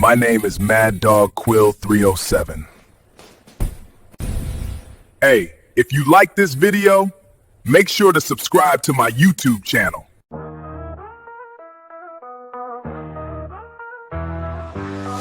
My name is Mad Dog Quill 307. Hey, if you like this video, make sure to subscribe to my YouTube channel.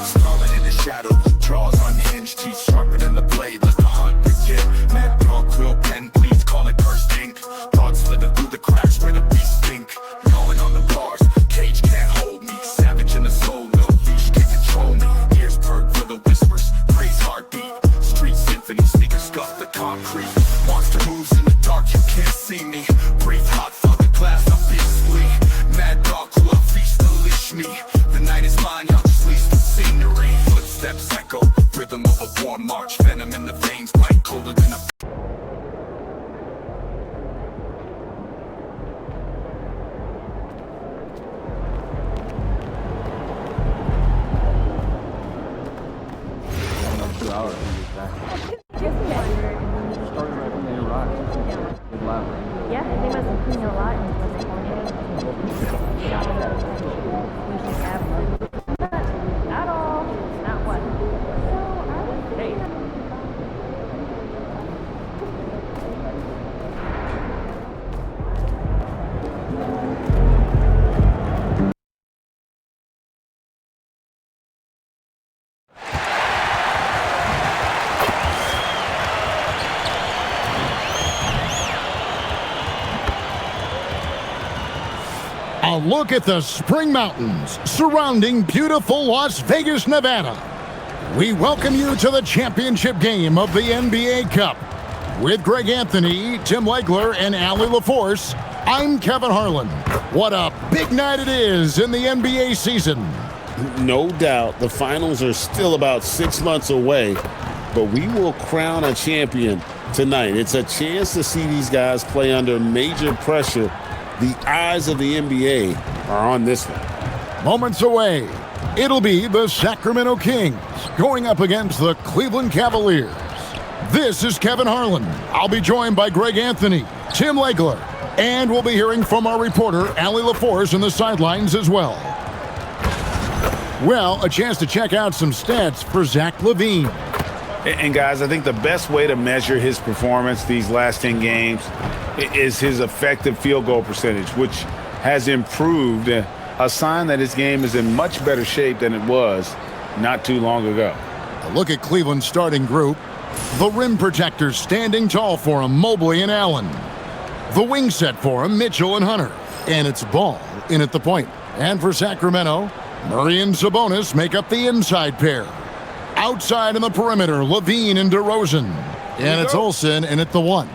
Scarlet in the shadows, draws unhinged, teeth sharper than the blade, let the hunt begin. Mad Dog Quill pen bleeds, call it burst ink. Thoughts slither through the cracks where the beast stink. Gnawing on the bars, cage can't hold me. Savage in the soul, no leash can control me. Ears perk for the whispers, praise heartbeat. Street symphony, sneakers scuff the concrete. Monster moves in the dark, you can't see me. Breathe hot, thought the glass obviously. Mad Dog Quill feast to leash me. The night is mine, y'all just lease the scenery. Footsteps echo, rhythm of a warm march. Venom in the veins, bite colder than a Yeah, they must have cleaned a lot and at all. Not what? Hey. A look at the Spring Mountains surrounding beautiful Las Vegas, Nevada. We welcome you to the championship game of the NBA Cup. With Greg Anthony, Tim Legler, and Allie LaForce, I'm Kevin Harlan. What a big night it is in the NBA season. No doubt the finals are still about 6 months away, but we will crown a champion tonight. It's a chance to see these guys play under major pressure. The eyes of the NBA are on this one. Moments away, it'll be the Sacramento Kings going up against the Cleveland Cavaliers. This is Kevin Harlan. I'll be joined by Greg Anthony, Tim Legler, and we'll be hearing from our reporter, Allie LaForce, on the sidelines as well. Well, a chance to check out some stats for Zach LaVine. And guys, I think the best way to measure his performance these last 10 games is his effective field goal percentage, which has improved, a sign that his game is in much better shape than it was not too long ago. A look at Cleveland's starting group. The rim protectors standing tall for him, Mobley and Allen. The wing set for him, Mitchell and Hunter. And it's Ball in at the point. And for Sacramento, Murray and Sabonis make up the inside pair. Outside in the perimeter, LaVine and DeRozan. And it's Olsen in at the one.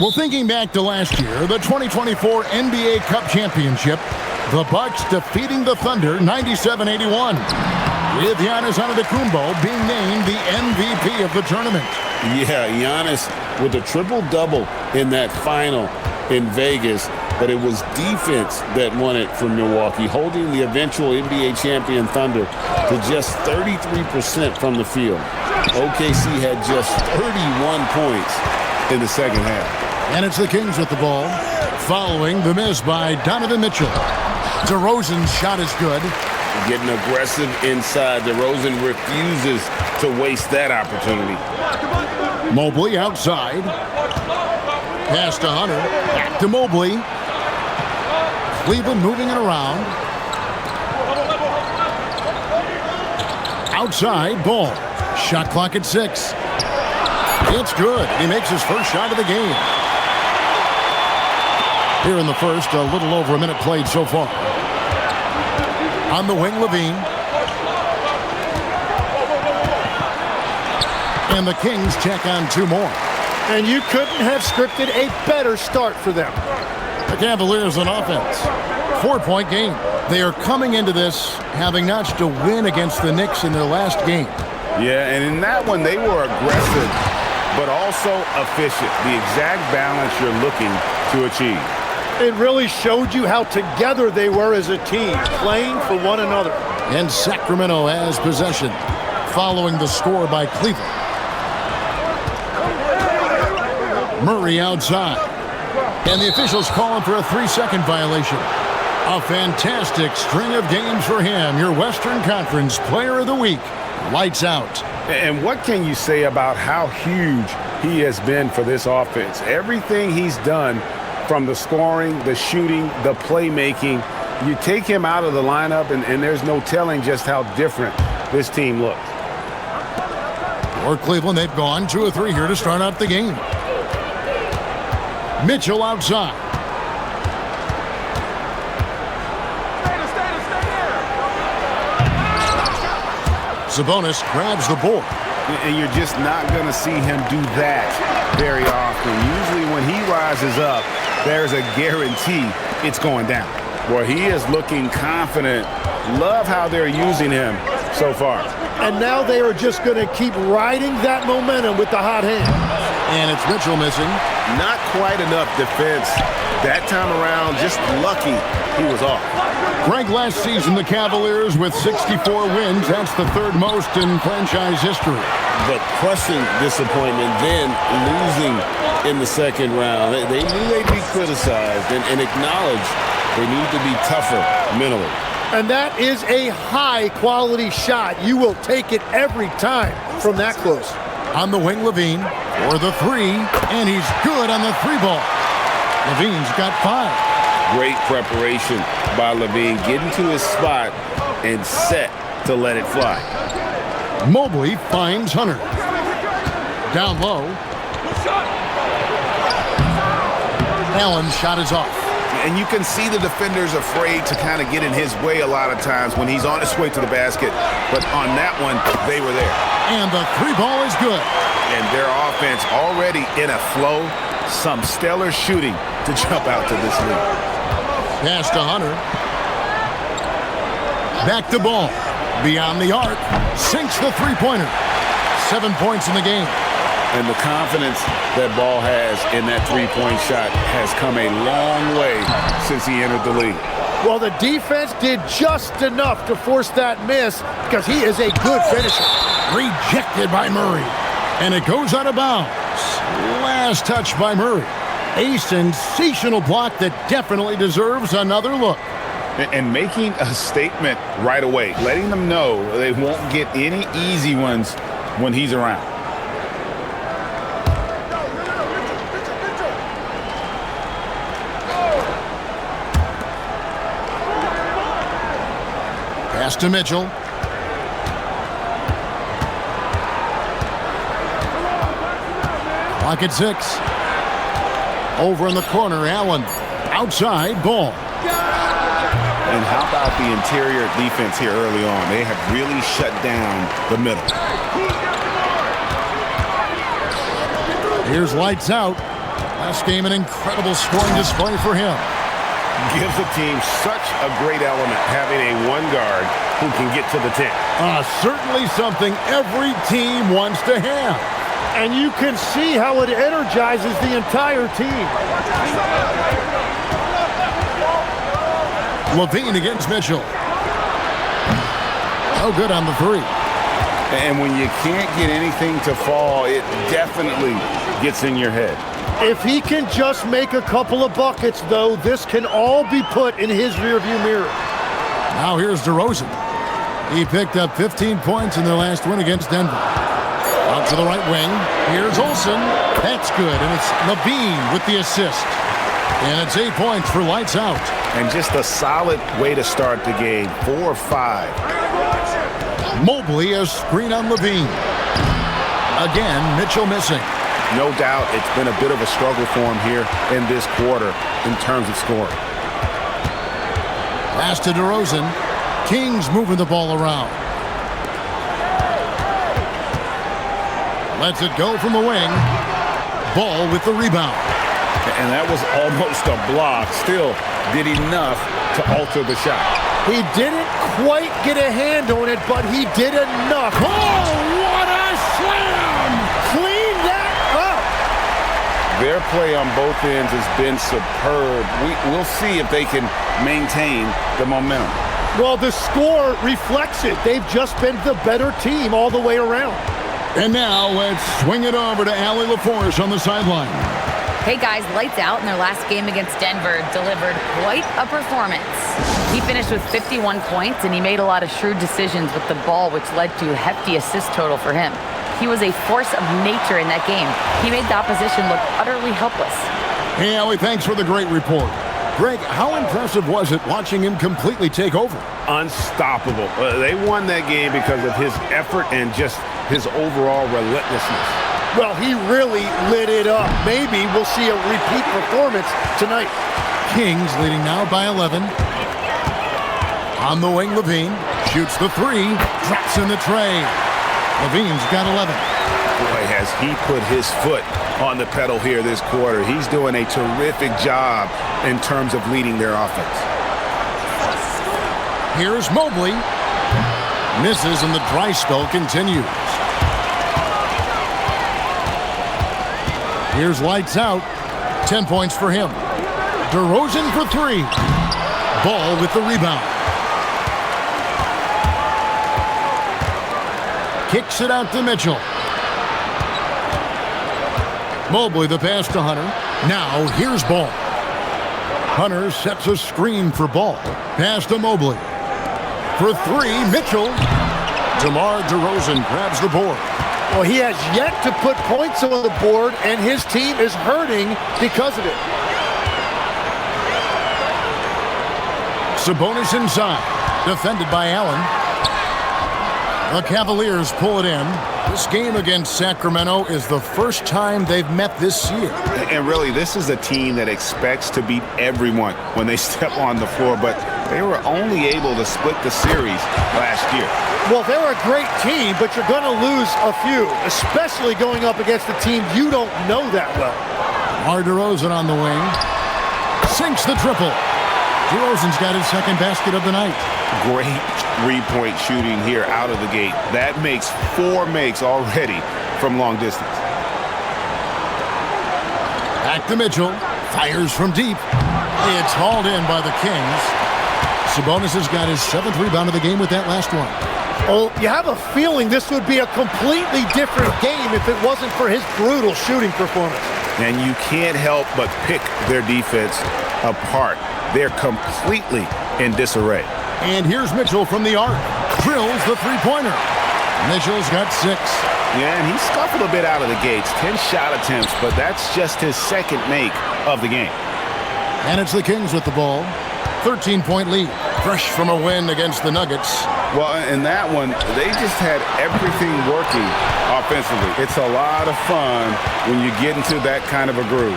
Well, thinking back to last year, the 2024 NBA Cup Championship, the Bucks defeating the Thunder 97-81, with Giannis Antetokounmpo being named the MVP of the tournament. Yeah, Giannis with a triple-double in that final in Vegas, but it was defense that won it from Milwaukee, holding the eventual NBA champion Thunder to just 33% from the field. OKC had just 31 points in the second half. And it's the Kings with the ball, following the miss by Donovan Mitchell. DeRozan's shot is good. Getting aggressive inside. DeRozan refuses to waste that opportunity. Mobley outside. Pass to Hunter. Back to Mobley. Cleveland moving it around. Outside, Ball. Shot clock at 6. It's good. He makes his first shot of the game. Here in the first, a little over a minute played so far. On the wing, LaVine. And the Kings check on 2 more. And you couldn't have scripted a better start for them. The Cavaliers on offense. 4-point game. They are coming into this having notched a win against the Knicks in their last game. Yeah, and in that one, they were aggressive, but also efficient. The exact balance you're looking to achieve. It really showed you how together they were as a team, playing for one another. And Sacramento has possession, following the score by Cleveland. Murray outside. And the officials calling for a 3-second violation. A fantastic string of games for him. Your Western Conference Player of the Week. Lights out. And what can you say about how huge he has been for this offense? Everything he's done, from the scoring, the shooting, the playmaking, you take him out of the lineup, and there's no telling just how different this team looks. For Cleveland, they've gone 2 of 3 here to start out the game. Mitchell outside. Sabonis grabs the board. And you're just not going to see him do that very often. Usually when he rises up, there's a guarantee it's going down. Well, he is looking confident. Love how they're using him so far. And now they are just going to keep riding that momentum with the hot hand. And it's Mitchell missing. Not quite enough defense. That time around, just lucky he was off. Greg, last season, the Cavaliers with 64 wins. That's the 3rd most in franchise history. But crushing disappointment, then losing in the 2nd round. They knew they'd be criticized and acknowledged they need to be tougher mentally. And that is a high-quality shot. You will take it every time from that close. On the wing, Levine for the 3, and he's good on the 3-ball. Levine's got 5. Great preparation by Levine, getting to his spot and set to let it fly. Mobley finds Hunter. Down low. Allen's shot is off. And you can see the defenders afraid to kind of get in his way a lot of times when he's on his way to the basket. But on that one, they were there. And the 3-ball is good. And their offense already in a flow. Some stellar shooting to jump out to this lead. Pass to Hunter. Back to Ball. Beyond the arc. Sinks the 3-pointer. 7 points in the game. And the confidence that Ball has in that 3-point shot has come a long way since he entered the league. Well, the defense did just enough to force that miss because he is a good finisher. Rejected by Murray. And it goes out of bounds. Last touch by Murray. A sensational block that definitely deserves another look. And making a statement right away, letting them know they won't get any easy ones when he's around. Pass to Mitchell. Clock at 6. Over in the corner, Allen. Outside, Ball. And how about the interior defense here early on? They have really shut down the middle. Here's lights out. Last game, an incredible scoring display for him. Gives the team such a great element having a 1 guard who can get to the 10. Certainly something every team wants to have. And you can see how it energizes the entire team. Levine against Mitchell. Oh, good on the 3. And when you can't get anything to fall, it definitely gets in your head. If he can just make a couple of buckets, though, this can all be put in his rearview mirror. Now here's DeRozan. He picked up 15 points in their last win against Denver. Out to the right wing. Here's Olsen. That's good, and it's Levine with the assist. And it's 8 points for lights out. And just a solid way to start the game. 4 or 5. Mobley a screen on Levine. Again, Mitchell missing. No doubt it's been a bit of a struggle for him here in this quarter in terms of scoring. Pass to DeRozan. Kings moving the ball around. Lets it go from the wing. Ball with the rebound. And that was almost a block. Still did enough to alter the shot. He didn't quite get a hand on it, but he did enough. Oh, what a slam! Clean that up! Their play on both ends has been superb. We'll see if they can maintain the momentum. Well, the score reflects it. They've just been the better team all the way around. And now let's swing it over to Allie LaForce on the sideline. Hey guys, lights out in their last game against Denver delivered quite a performance. He finished with 51 points, and he made a lot of shrewd decisions with the ball, which led to a hefty assist total for him. He was a force of nature in that game. He made the opposition look utterly helpless. Hey, Allie, thanks for the great report. Greg, how impressive was it watching him completely take over? Unstoppable. They won that game because of his effort and just his overall relentlessness. Well, he really lit it up. Maybe we'll see a repeat performance tonight. Kings leading now by 11. On the wing, Levine shoots the three, drops in the tray. Levine's got 11. Boy, has he put his foot on the pedal here this quarter. He's doing a terrific job in terms of leading their offense. Here's Mobley. Misses, and the dry spell continues. Here's lights out. 10 points for him. DeRozan for three. Ball with the rebound. Kicks it out to Mitchell. Mobley the pass to Hunter. Now here's Ball. Hunter sets a screen for Ball. Pass to Mobley. For three, Mitchell. DeMar DeRozan grabs the board. Well, he has yet to put points on the board, and his team is hurting because of it. Sabonis inside. Defended by Allen. The Cavaliers pull it in. This game against Sacramento is the first time they've met this year. And really, this is a team that expects to beat everyone when they step on the floor, but they were only able to split the series last year. Well, they're a great team, but you're going to lose a few, especially going up against a team you don't know that well. DeRozan on the wing. Sinks the triple. DeRozan's got his second basket of the night. Great three-point shooting here out of the gate. That makes 4 makes already from long distance. Back to Mitchell. Fires from deep. It's hauled in by the Kings. Sabonis has got his 7th rebound of the game with that last one. Oh, you have a feeling this would be a completely different game if it wasn't for his brutal shooting performance. And you can't help but pick their defense apart. They're completely in disarray. And here's Mitchell from the arc. Drills the three-pointer. Mitchell's got 6. Yeah, and he scuffled a bit out of the gates. 10 shot attempts, but that's just his second make of the game. And it's the Kings with the ball. 13-point lead. Fresh from a win against the Nuggets. Well, in that one, they just had everything working offensively. It's a lot of fun when you get into that kind of a groove.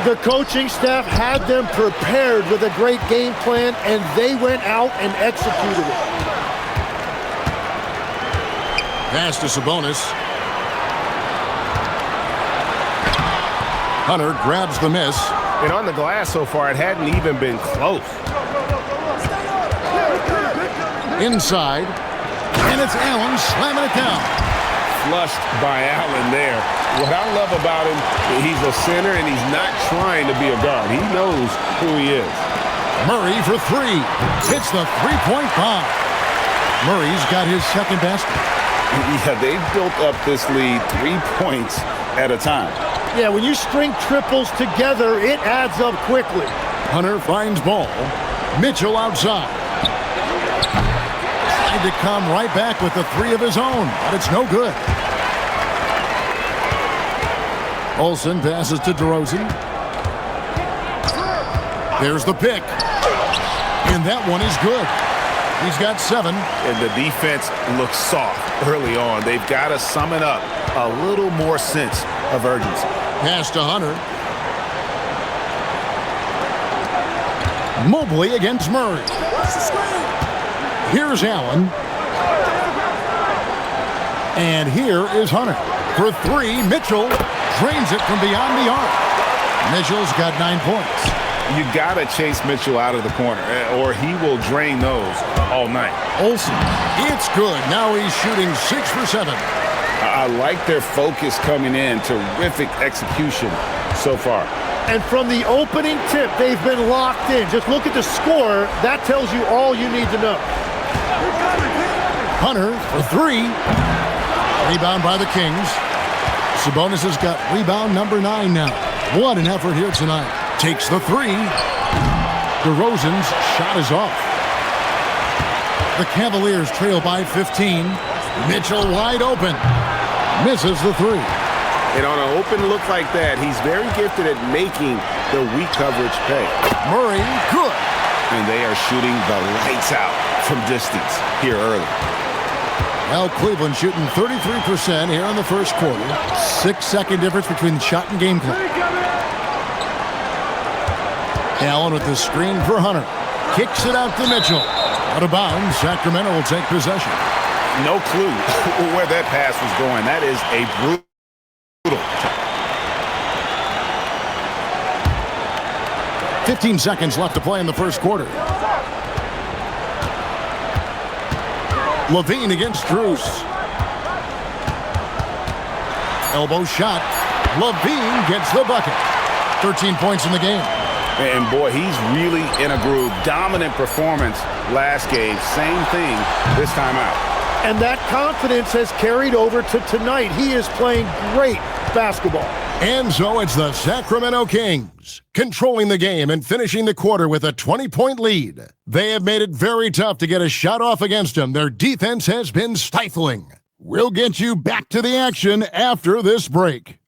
The coaching staff had them prepared with a great game plan, and they went out and executed it. Pass to Sabonis. Hunter grabs the miss. And on the glass so far, it hadn't even been close. Inside. And it's Allen slamming it down. Flushed by Allen there. What I love about him, he's a center and he's not trying to be a guard. He knows who he is. Murray for three. Hits the three-point bomb. Murray's got his second basket. Yeah, they've built up this lead 3 points at a time. Yeah, when you string triples together, it adds up quickly. Hunter finds Ball. Mitchell outside. Tried to come right back with the 3 of his own, but it's no good. Olsen passes to DeRozan. There's the pick. And that one is good. He's got 7. And the defense looks soft early on. They've got to summon up a little more sense of urgency. Pass to Hunter. Mobley against Murray. Here's Allen. And here is Hunter. For 3, Mitchell drains it from beyond the arc. Mitchell's got 9 points. You got to chase Mitchell out of the corner, or he will drain those all night. Olsen, it's good. Now he's shooting 6 for 7. I like their focus coming in. Terrific execution so far. And from the opening tip, they've been locked in. Just look at the score. That tells you all you need to know. Hunter for 3. Rebound by the Kings. Sabonis has got rebound number 9 now. What an effort here tonight. Takes the 3. DeRozan's shot is off. The Cavaliers trail by 15. Mitchell wide open. Misses the three. And on an open look like that, he's very gifted at making the weak coverage pay. Murray, good. And they are shooting the lights out from distance here early. Well, Cleveland shooting 33% here in the first quarter. 6-second difference between shot and game clock. Allen with the screen for Hunter. Kicks it out to Mitchell. Out of bounds, Sacramento will take possession. No clue where that pass was going. That is a brutal. 15 seconds left to play in the first quarter. Levine against Strus. Elbow shot. Levine gets the bucket. 13 points in the game. And boy, he's really in a groove. Dominant performance last game. Same thing this time out. And that confidence has carried over to tonight. He is playing great basketball. And so it's the Sacramento Kings controlling the game and finishing the quarter with a 20-point lead. They have made it very tough to get a shot off against them. Their defense has been stifling. We'll get you back to the action after this break.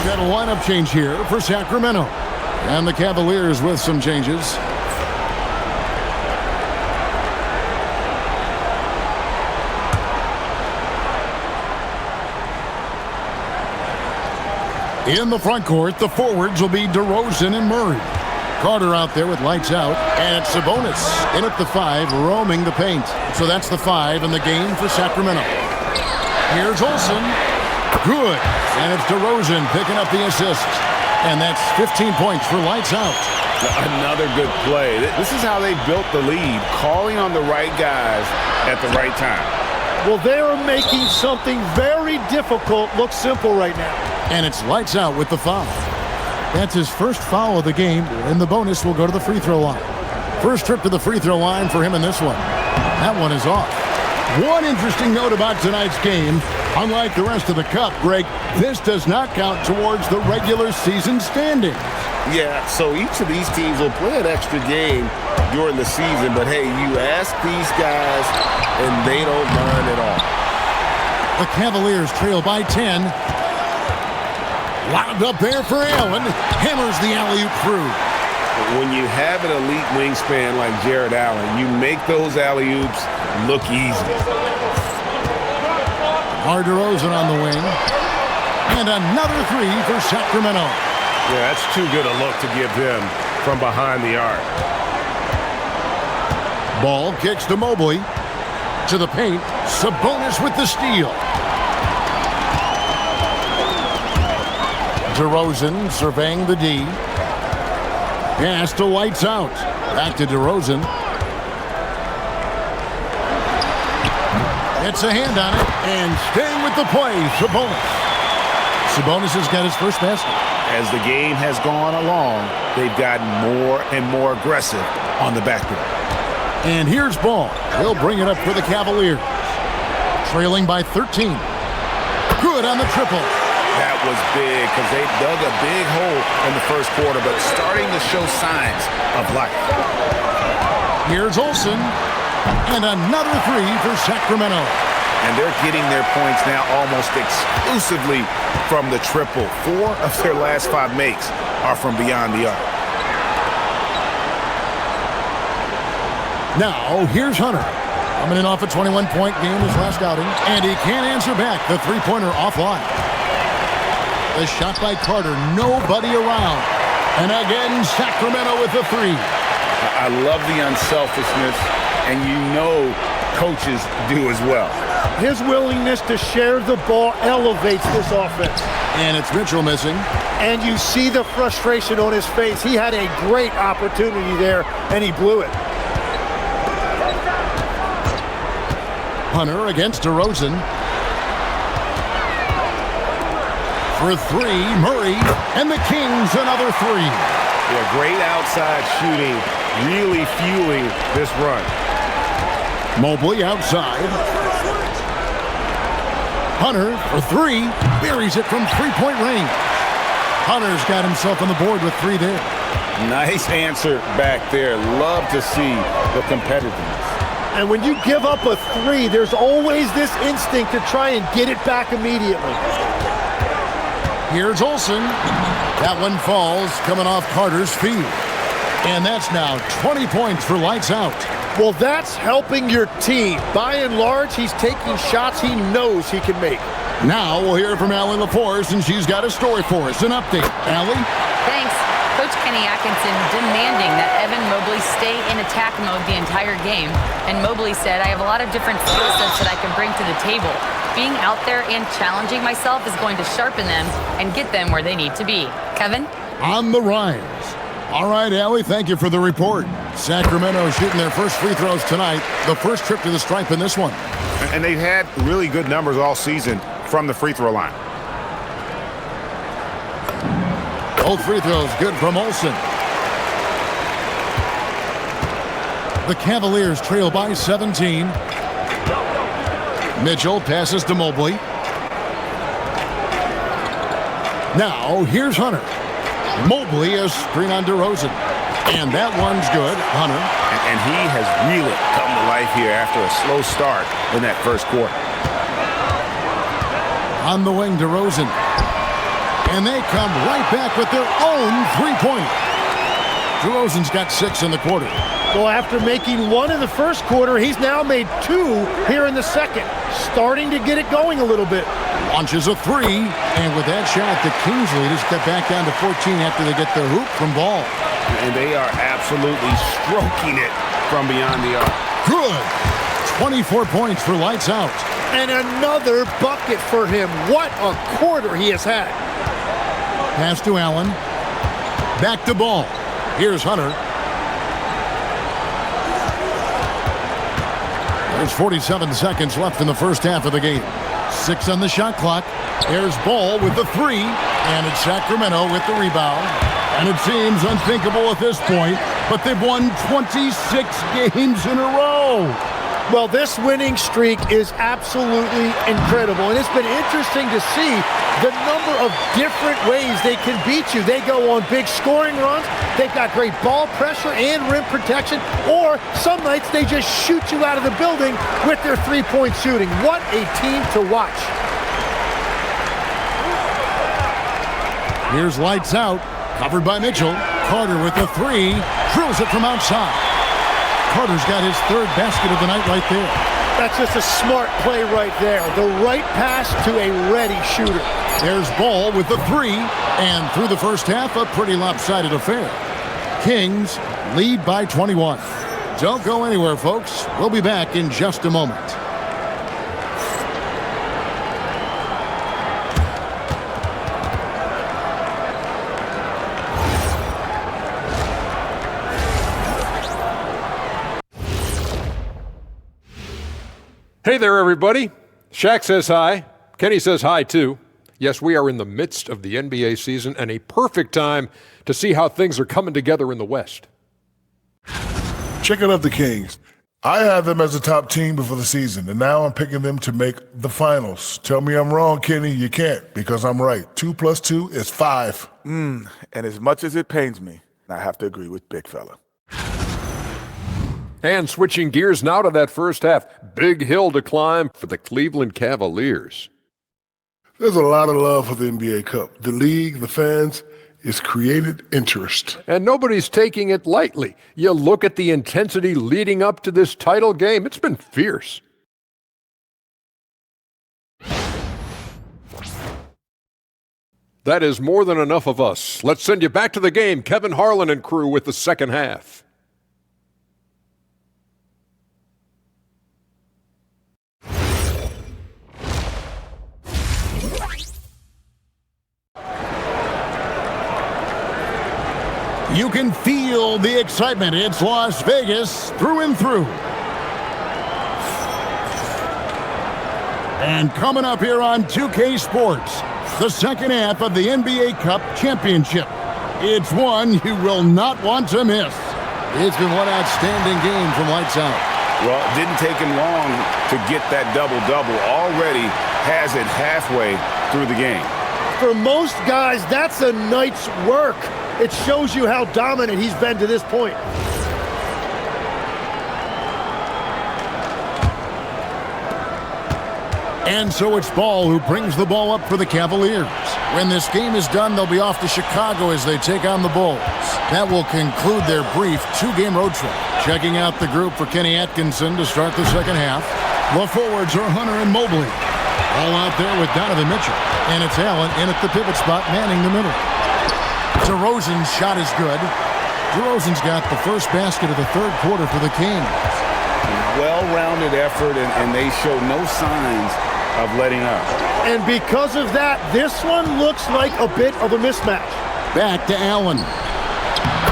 Got a lineup change here for Sacramento. And the Cavaliers with some changes. In the front court, the forwards will be DeRozan and Murray. Carter out there with lights out. And it's Sabonis in at the 5, roaming the paint. So that's the 5 in the game for Sacramento. Here's Olsen. Good. And it's DeRozan picking up the assist. And that's 15 points for lights out. Another good play. This is how they built the lead, calling on the right guys at the right time. Well, they're making something very difficult look simple right now. And it's lights out with the foul. That's his first foul of the game, and the bonus will go to the free throw line. First trip to the free throw line for him in this one. That one is off. One interesting note about tonight's game, unlike the rest of the cup, Greg, this does not count towards the regular season standings. Yeah, so each of these teams will play an extra game during the season, but hey, you ask these guys, and they don't mind at all. The Cavaliers trail by 10. Lobbed up there for Allen. Hammers the alley-oop through. When you have an elite wingspan like Jared Allen, you make those alley-oops look easy. DeRozan on the wing. And another three for Sacramento. Yeah, that's too good a look to give him from behind the arc. Ball kicks to Mobley. To the paint. Sabonis with the steal. DeRozan surveying the D. Pass to lights out. Back to DeRozan. It's a hand on it. And staying with the play, Sabonis. Sabonis has got his first basket. As the game has gone along, they've gotten more and more aggressive on the backboard. And here's Ball. He'll bring it up for the Cavaliers. Trailing by 13. Good on the triple. That was big because they dug a big hole in the first quarter, but starting to show signs of life. Here's Olsen. And another three for Sacramento. And they're getting their points now almost exclusively from the triple. 4 of their last 5 makes are from beyond the arc. Now, here's Hunter. Coming in off a 21-point game his last outing. And he can't answer back. The three-pointer offline. The shot by Carter. Nobody around. And again, Sacramento with the three. I love the unselfishness, and you know coaches do as well. His willingness to share the ball elevates this offense. And it's Mitchell missing. And you see the frustration on his face. He had a great opportunity there, and he blew it. Hunter against DeRozan. For three, Murray, and the Kings another three. Yeah, great outside shooting, really fueling this run. Mobley outside. Hunter for three, buries it from three-point range. Hunter's got himself on the board with three there. Nice answer back there. Love to see the competitiveness. And when you give up a three, there's always this instinct to try and get it back immediately. Here's Olsen. That one falls coming off Carter's feet. And that's now 20 points for lights out. Well, that's helping your team. By and large, he's taking shots he knows he can make. Now we'll hear from Allie LaForce, and she's got a story for us. An update. Allie? Thanks. Coach Kenny Atkinson demanding that Evan Mobley stay in attack mode the entire game. And Mobley said, I have a lot of different skill sets that I can bring to the table. Being out there and challenging myself is going to sharpen them and get them where they need to be. Kevin? On the rise. All right, Allie, thank you for the report. Sacramento shooting their first free throws tonight. The first trip to the stripe in this one. And they've had really good numbers all season from the free throw line. Both free throws good from Olsen. The Cavaliers trail by 17. Mitchell passes to Mobley. Now, here's Hunter. Mobley is screen on DeRozan. And that one's good. Hunter. And he has really come to life here after a slow start in that first quarter. On the wing, DeRozan. And they come right back with their own three-point. DeRozan's got 6 in the quarter. Well, after making one in the first quarter, he's now made 2 here in the second. Starting to get it going a little bit. Launches a three, and with that shot, the Kings lead has got back down to 14 after they get their hoop from Ball. And they are absolutely stroking it from beyond the arc. Good. 24 points for lights out. And another bucket for him. What a quarter he has had. Pass to Allen. Back to Ball. Here's Hunter. There's 47 seconds left in the first half of the game. 6 on the shot clock. There's Ball with the three, and it's Sacramento with the rebound. And it seems unthinkable at this point, but they've won 26 games in a row. Well, this winning streak is absolutely incredible, and it's been interesting to see the number of different ways they can beat you. They go on big scoring runs, they've got great ball pressure and rim protection, or some nights they just shoot you out of the building with their three-point shooting. What a team to watch. Here's lights out, covered by Mitchell. Carter with the three, drills it from outside. Carter's got his third basket of the night right there. That's just a smart play right there. The right pass to a ready shooter. There's Ball with the three, and through the first half, a pretty lopsided affair. Kings lead by 21. Don't go anywhere, folks. We'll be back in just a moment. Hey there, everybody. Shaq says hi. Kenny says hi, too. Yes, we are in the midst of the NBA season and a perfect time to see how things are coming together in the West. Checking out the Kings. I had them as a top team before the season, and now I'm picking them to make the finals. Tell me I'm wrong, Kenny. You can't, because I'm right. 2 + 2 is 5. And as much as it pains me, I have to agree with Big Fella. And switching gears now to that first half. Big hill to climb for the Cleveland Cavaliers. There's a lot of love for the NBA Cup. The league, the fans, it's created interest. And nobody's taking it lightly. You look at the intensity leading up to this title game. It's been fierce. That is more than enough of us. Let's send you back to the game. Kevin Harlan and crew with the second half. You can feel the excitement. It's Las Vegas through and through. And coming up here on 2K Sports, the second half of the NBA Cup Championship. It's one you will not want to miss. It's been one outstanding game from lights out. Well, it didn't take him long to get that double-double. Already has it halfway through the game. For most guys, that's a night's work. It shows you how dominant he's been to this point. And so it's Ball who brings the ball up for the Cavaliers. When this game is done, they'll be off to Chicago as they take on the Bulls. That will conclude their brief two-game road trip. Checking out the group for Kenny Atkinson to start the second half. The forwards are Hunter and Mobley. All out there with Donovan Mitchell. And it's Allen in at the pivot spot, manning the middle. DeRozan's shot is good. DeRozan's got the first basket of the third quarter for the Kings. Well-rounded effort, and they show no signs of letting up. And because of that, this one looks like a bit of a mismatch. Back to Allen.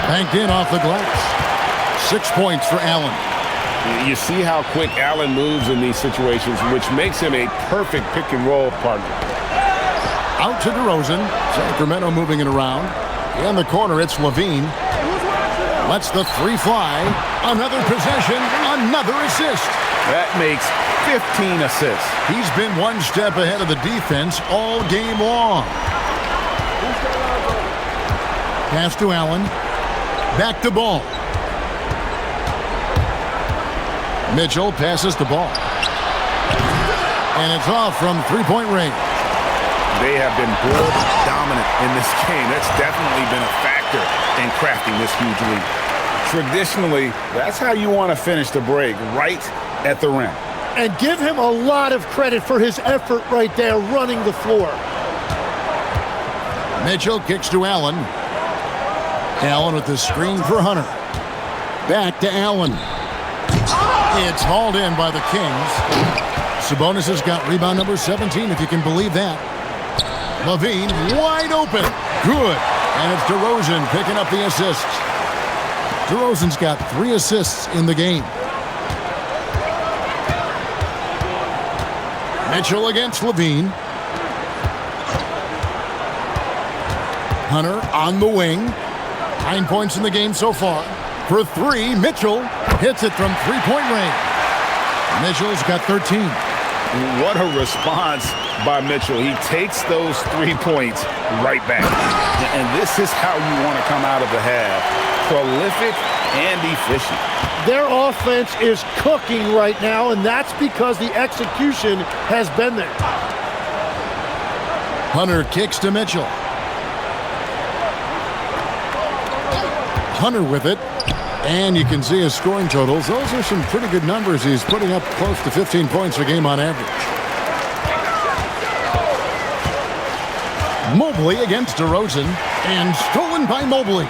Banked in off the glass. 6 points for Allen. You see how quick Allen moves in these situations, which makes him a perfect pick-and-roll partner. Out to DeRozan. Sacramento moving it around. In the corner, it's Levine. Lets the three fly. Another possession, another assist. That makes 15 assists. He's been one step ahead of the defense all game long. Pass to Allen. Back to Ball. Mitchell passes the ball. And it's off from three-point range. They have been ball dominant in this game. That's definitely been a factor in crafting this huge lead. Traditionally, that's how you want to finish the break, right at the rim. And give him a lot of credit for his effort right there running the floor. Mitchell kicks to Allen. Allen with the screen for Hunter. Back to Allen. It's hauled in by the Kings. Sabonis has got rebound number 17, if you can believe that. Levine wide open. Good. And it's DeRozan picking up the assist. DeRozan's got 3 assists in the game. Mitchell against Levine. Hunter on the wing. 9 points in the game so far. For 3, Mitchell hits it from three-point range. Mitchell's got 13. What a response by Mitchell. He takes those 3 points right back. And this is how you want to come out of the half. Prolific and efficient. Their offense is cooking right now, and that's because the execution has been there. Hunter kicks to Mitchell. Hunter with it. And you can see his scoring totals. Those are some pretty good numbers. He's putting up close to 15 points a game on average. Mobley against DeRozan. And stolen by Mobley.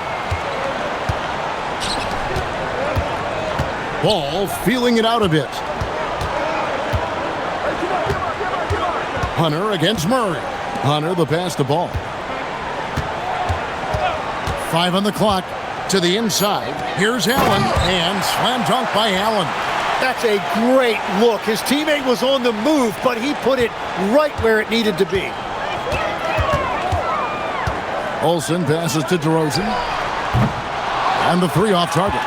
Ball feeling it out a bit. Hunter against Murray. Hunter the pass to Ball. 5 on the clock. To the inside. Here's Allen. And slam dunk by Allen. That's a great look. His teammate was on the move, but he put it right where it needed to be. Olsen passes to DeRozan. And the 3 off target.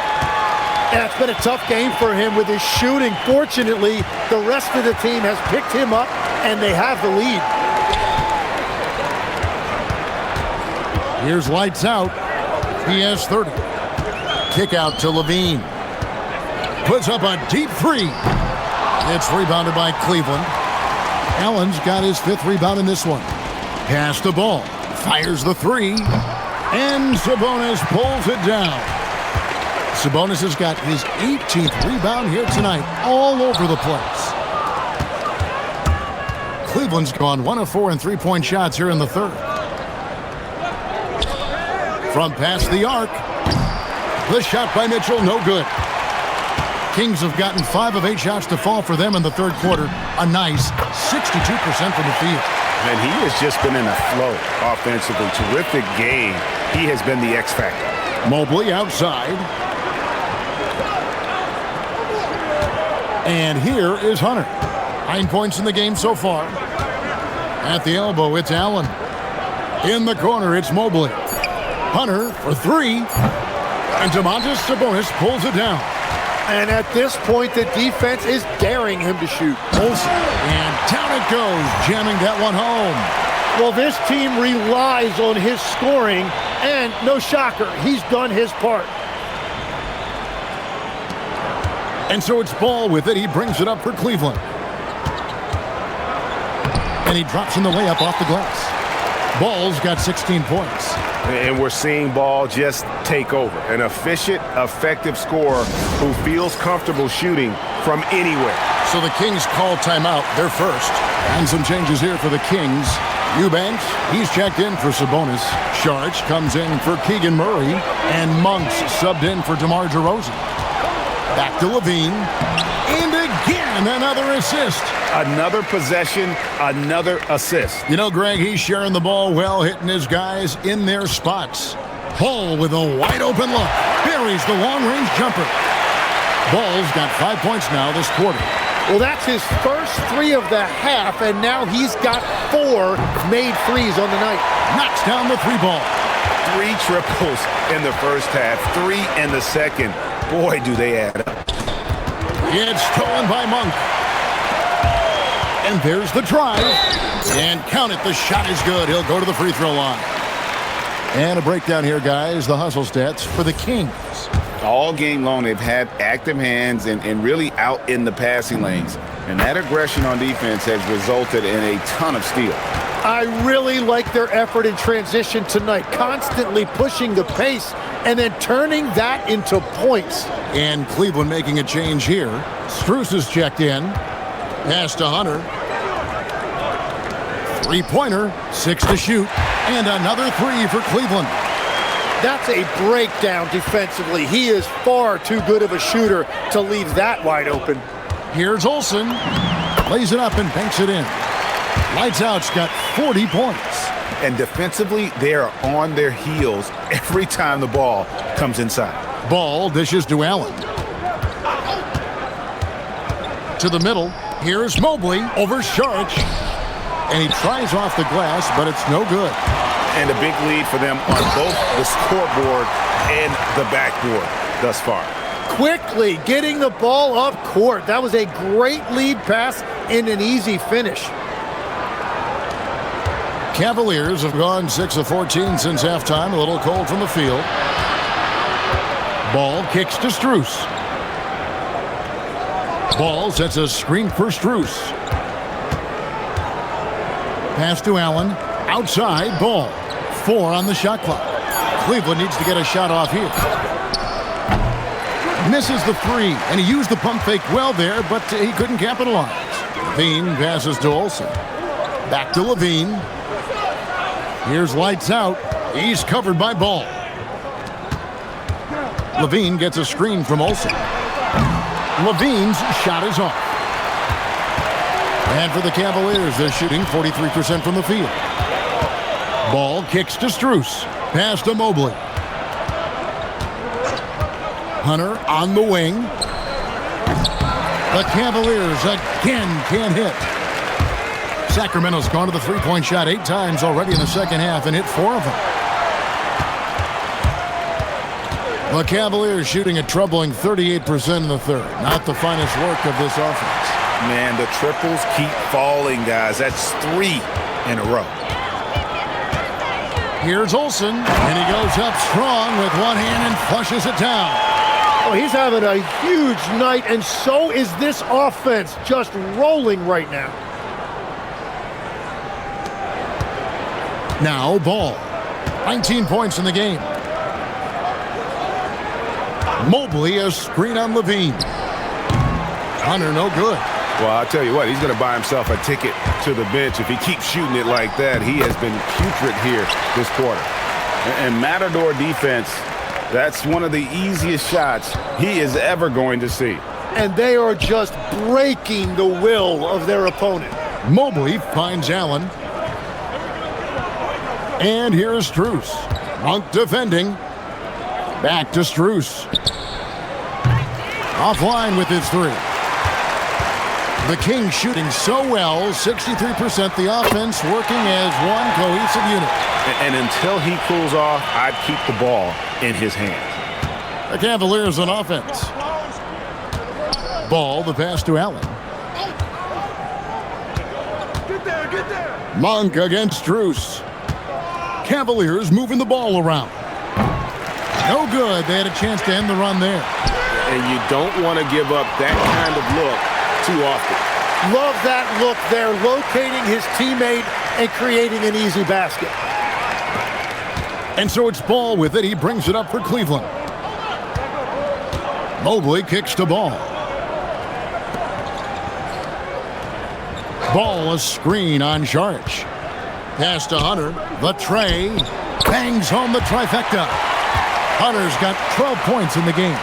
Yeah, it's been a tough game for him with his shooting. Fortunately, the rest of the team has picked him up, and they have the lead. Here's lights out. He has 30. Kick out to Levine. Puts up a deep 3. It's rebounded by Cleveland. Allen's got his 5th rebound in this one. Pass the ball. Fires the 3. And Sabonis pulls it down. Sabonis has got his 18th rebound here tonight, all over the place. Cleveland's gone 1 of 4 in three-point shots here in the third. From past the arc. The shot by Mitchell, no good. Kings have gotten 5 of 8 shots to fall for them in the third quarter. A nice 62% from the field. And he has just been in a flow offensively. Terrific game. He has been the X factor. Mobley outside. And here is Hunter. 9 points in the game so far. At the elbow, it's Allen. In the corner, it's Mobley. Hunter for three. And Domantas Sabonis pulls it down. And at this point, the defense is daring him to shoot. Olsen. And down it goes, jamming that one home. Well, this team relies on his scoring, and no shocker, he's done his part. And so it's Ball with it. He brings it up for Cleveland. And he drops in the layup off the glass. Ball's got 16 points. And we're seeing Ball just take over. An efficient, effective scorer who feels comfortable shooting from anywhere. So the Kings call timeout, their first. And some changes here for the Kings. Eubanks, he's checked in for Sabonis. Sharch comes in for Keegan Murray. And Monks subbed in for DeMar DeRozan. Back to Levine. And again, another assist. Another possession, another assist. You know, Greg, he's sharing the ball well, hitting his guys in their spots. Ball with a wide-open look. Buries the long-range jumper. Ball's got 5 points now this quarter. Well, that's his first three of the half, and now he's got 4 made threes on the night. Knocks down the three ball. 3 triples in the first half, 3 in the second. Boy, do they add up. It's stolen by Monk. And there's the drive. And count it, the shot is good. He'll go to the free throw line. And a breakdown here, guys. The hustle stats for the Kings. All game long, they've had active hands and really out in the passing lanes. And that aggression on defense has resulted in a ton of steals. I really like their effort in transition tonight, constantly pushing the pace and then turning that into points. And Cleveland making a change here. Strus is checked in. Pass to Hunter. Three-pointer, 6 to shoot, and another 3 for Cleveland. That's a breakdown defensively. He is far too good of a shooter to leave that wide open. Here's Olsen. Lays it up and banks it in. Lights out's got 40 points. And defensively, they are on their heels every time the ball comes inside. Ball dishes to Allen. To the middle. Here's Mobley over Sharch. And he tries off the glass, but it's no good. And a big lead for them on both the scoreboard and the backboard thus far. Quickly getting the ball up court. That was a great lead pass and an easy finish. Cavaliers have gone 6 of 14 since halftime. A little cold from the field. Ball kicks to Strus. Ball sets a screen for Strus. Pass to Allen. Outside, Ball. 4 on the shot clock. Cleveland needs to get a shot off here. Misses the 3, and he used the pump fake well there, but he couldn't capitalize. Levine passes to Olsen. Back to Levine. Here's lights out. He's covered by Ball. Levine gets a screen from Olsen. Levine's shot is off. And for the Cavaliers, they're shooting 43% from the field. Ball kicks to Strus. Pass to Mobley. Hunter on the wing. The Cavaliers again can't hit. Sacramento's gone to the three-point shot 8 times already in the second half and hit 4 of them. The Cavaliers shooting a troubling 38% in the third. Not the finest work of this offense. Man, the triples keep falling, guys. That's 3 in a row. Here's Olsen, and he goes up strong with one hand and flushes it down. Oh, he's having a huge night, and so is this offense, just rolling right now. Now Ball. 19 points in the game. Mobley, a screen on Levine. Hunter, no good. Well, I'll tell you what, he's going to buy himself a ticket to the bench. If he keeps shooting it like that, he has been putrid here this quarter. And Matador defense, that's one of the easiest shots he is ever going to see. And they are just breaking the will of their opponent. Mobley finds Allen. And here's Strus. Monk defending. Back to Strus. Offline with his 3. The Kings shooting so well, 63% the offense working as one cohesive unit. And until he cools off, I'd keep the ball in his hands. The Cavaliers on offense. Ball, the pass to Allen. Monk against Strus. Cavaliers moving the ball around. No good. They had a chance to end the run there. And you don't want to give up that kind of look too often. Love that look there, locating his teammate and creating an easy basket. And so it's Ball with it. He brings it up for Cleveland. Mobley kicks to Ball. Ball, a screen on Saric. Pass to Hunter. The tray. Bangs home the trifecta. Hunter's got 12 points in the game.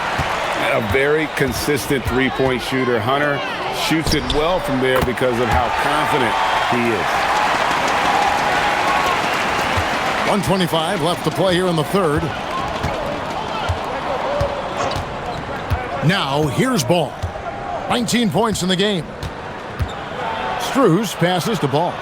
A very consistent three-point shooter. Hunter shoots it well from there because of how confident he is. 1:25 left to play here in the third. Now, here's Ball. 19 points in the game. Strus passes to Ball.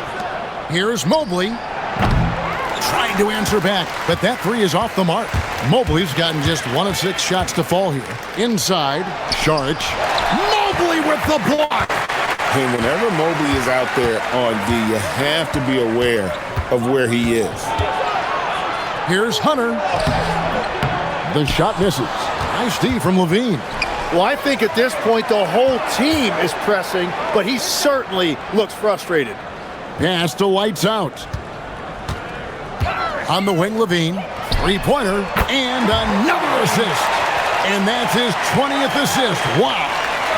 Here's Mobley. Trying to answer back, but that three is off the mark. Mobley's gotten just 1 of 6 shots to fall here. Inside, Saric. Mobley with the block. And whenever Mobley is out there on D, you have to be aware of where he is. Here's Hunter. The shot misses. Nice D from Levine. Well, I think at this point the whole team is pressing, but he certainly looks frustrated. Pass to Lights Out. On the wing, Levine. Three-pointer and another assist. And that's his 20th assist. Wow.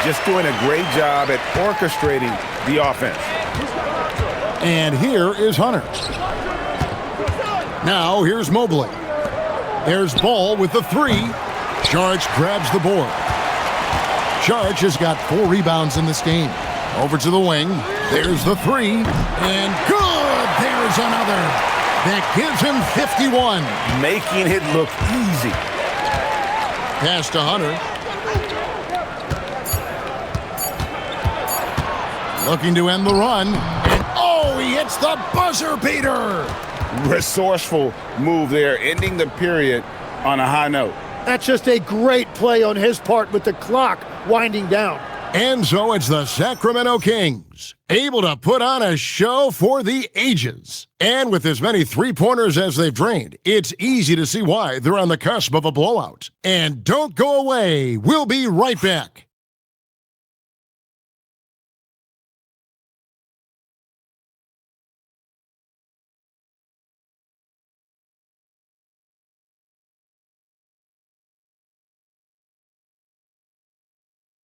Just doing a great job at orchestrating the offense. And here is Hunter. Now here's Mobley. There's Ball with the three. Saric grabs the board. Saric has got 4 rebounds in this game. Over to the wing. There's the three. And good! There's another. That gives him 51. Making it look easy. Pass to Hunter. Looking to end the run. And oh, he hits the buzzer beater. Resourceful move there, ending the period on a high note. That's just a great play on his part with the clock winding down. And so it's the Sacramento Kings, able to put on a show for the ages. And with as many three-pointers as they've drained, it's easy to see why they're on the cusp of a blowout. And don't go away. We'll be right back.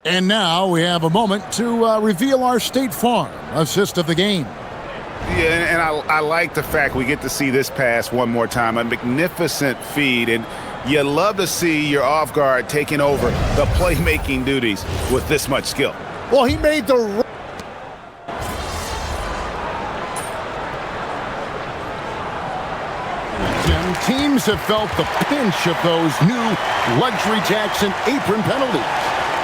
And now we have a moment to reveal our State Farm assist of the game. Yeah, and I like the fact we get to see this pass one more time. A magnificent feed, and you love to see your off guard taking over the playmaking duties with this much skill. Well, he made the Teams have felt the pinch of those new luxury tax and apron penalties.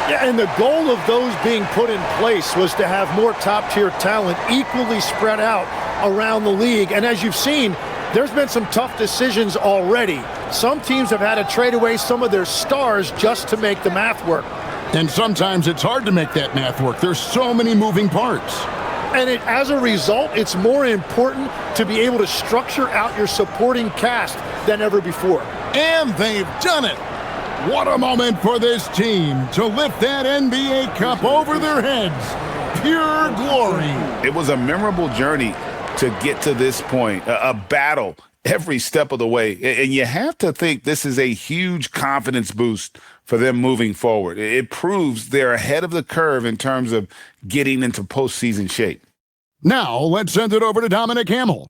Yeah, and the goal of those being put in place was to have more top-tier talent equally spread out around the league. And as you've seen, there's been some tough decisions already. Some teams have had to trade away some of their stars just to make the math work. And sometimes it's hard to make that math work. There's so many moving parts. And as a result, it's more important to be able to structure out your supporting cast than ever before. And they've done it. What a moment for this team to lift that NBA Cup over their heads. Pure glory. It was a memorable journey to get to this point, a battle every step of the way. And you have to think this is a huge confidence boost for them moving forward. It proves they're ahead of the curve in terms of getting into postseason shape. Now let's send it over to Dominic Hamill